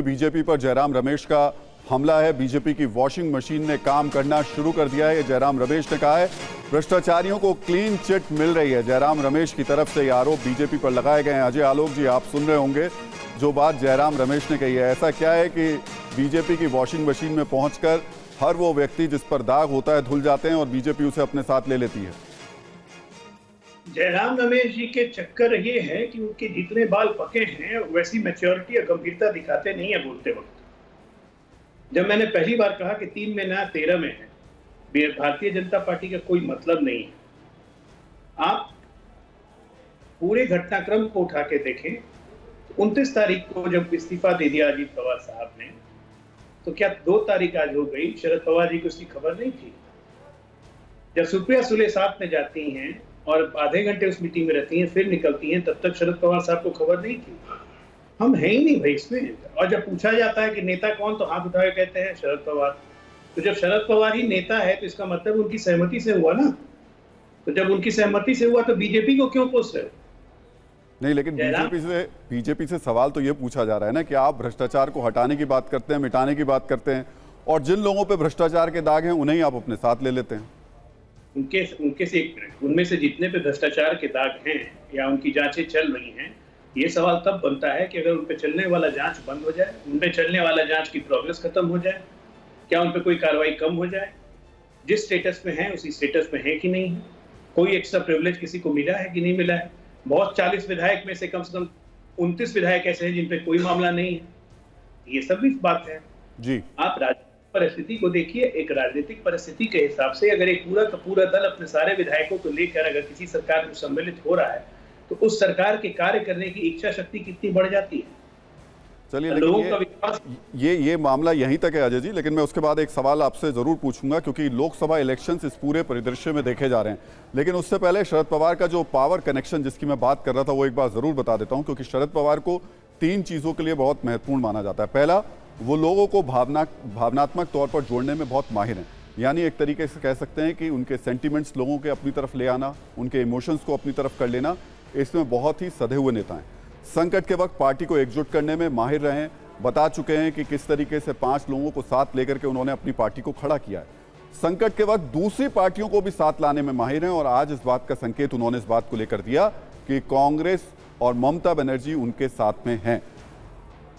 BJP पर जयराम रमेश का हमला है। बीजेपी की वॉशिंग मशीन ने काम करना शुरू कर दिया है, ये जयराम रमेश ने कहा है। भ्रष्टाचारियों को क्लीन चिट मिल रही है, जयराम रमेश की तरफ से ये आरोप बीजेपी पर लगाए गए हैं। अजय आलोक जी, आप सुन रहे होंगे जो बात जयराम रमेश ने कही है। ऐसा क्या है कि बीजेपी की वॉशिंग मशीन में पहुंचकर हर वो व्यक्ति जिस पर दाग होता है धुल जाते हैं और बीजेपी उसे अपने साथ ले लेती है? जयराम रमेश जी के चक्कर ये है कि उनके जितने बाल पके हैं वैसी मैच्योरिटी और गंभीरता दिखाते नहीं है बोलते वक्त। जब मैंने पहली बार कहा कि 3 में ना 13 में है, भारतीय जनता पार्टी का कोई मतलब नहीं है। आप पूरे घटनाक्रम को उठा के देखें, 29 तारीख को जब इस्तीफा दे दिया अजीत पवार साहब ने, तो क्या 2 तारीख आज हो गई, शरद पवार जी को उसकी खबर नहीं थी? जब सुप्रिया सुले साथ में जाती हैं और आधे घंटे उस मीटिंग में रहती हैं, फिर निकलती हैं, तब तक शरद पवार साहब को खबर नहीं थी? हम हैं ही नहीं भाई इसमें। और जब पूछा जाता है कि नेता कौन, तो हाथ उठा के कहते हैं शरद पवार। तो जब शरद पवार ही नेता है तो इसका मतलब उनकी सहमति से हुआ ना। तो जब उनकी सहमति से हुआ तो बीजेपी को क्यों कोस रहे हो? नहीं, लेकिन बीजेपी से सवाल तो ये पूछा जा रहा है ना कि आप भ्रष्टाचार को हटाने की बात करते हैं, मिटाने की बात करते हैं, और जिन लोगों पे भ्रष्टाचार के दाग हैं उन्हें आप अपने साथ ले लेते हैं। उनके से एक मिनट, उनमें से जितने पे भ्रष्टाचार के दाग हैं या उनकी जांचें चल रही हैं, ये सवाल तब बनता है कि अगर उन पे चलने वाला जांच बंद हो जाए, उन पे चलने वाला जांच की प्रोग्रेस खत्म हो जाए, क्या उन पे कोई कार्रवाई कम हो जाए? जिस स्टेटस में है उसी स्टेटस में है कि नहीं है? कोई एक्स्ट्रा प्रिविलेज किसी को मिला है कि नहीं मिला है? बहुत 40 विधायक में से कम 29 विधायक ऐसे हैं जिन पे कोई मामला नहीं है। ये सब भी बात है जी। आप राजनीतिक परिस्थिति को देखिए। एक राजनीतिक परिस्थिति के हिसाब से अगर एक पूरा का पूरा दल अपने सारे विधायकों को लेकर अगर किसी सरकार में सम्मिलित हो रहा है, तो उस सरकार के कार्य करने की इच्छा शक्ति कितनी बढ़ जाती है। चलिए, लेकिन ये मामला यहीं तक है अजय जी, लेकिन मैं उसके बाद एक सवाल आपसे जरूर पूछूंगा क्योंकि लोकसभा इलेक्शंस इस पूरे परिदृश्य में देखे जा रहे हैं। लेकिन उससे पहले शरद पवार का जो पावर कनेक्शन जिसकी मैं बात कर रहा था वो एक बार जरूर बता देता हूं, क्योंकि शरद पवार को 3 चीजों के लिए बहुत महत्वपूर्ण माना जाता है। पहला, वो लोगों को भावनात्मक तौर पर जोड़ने में बहुत माहिर हैं, यानी एक तरीके से कह सकते हैं कि उनके सेंटिमेंट्स लोगों के अपनी तरफ ले आना, उनके इमोशंस को अपनी तरफ कर लेना, इसमें बहुत ही सधे हुए नेता हैं। संकट के वक्त पार्टी को एकजुट करने में माहिर रहे हैं, बता चुके हैं कि किस तरीके से 5 लोगों को साथ लेकर के उन्होंने अपनी पार्टी को खड़ा किया है। संकट के वक्त दूसरी पार्टियों को भी साथ लाने में माहिर हैं और आज इस बात का संकेत उन्होंने इस बात को लेकर दिया कि कांग्रेस और ममता बनर्जी उनके साथ में हैं।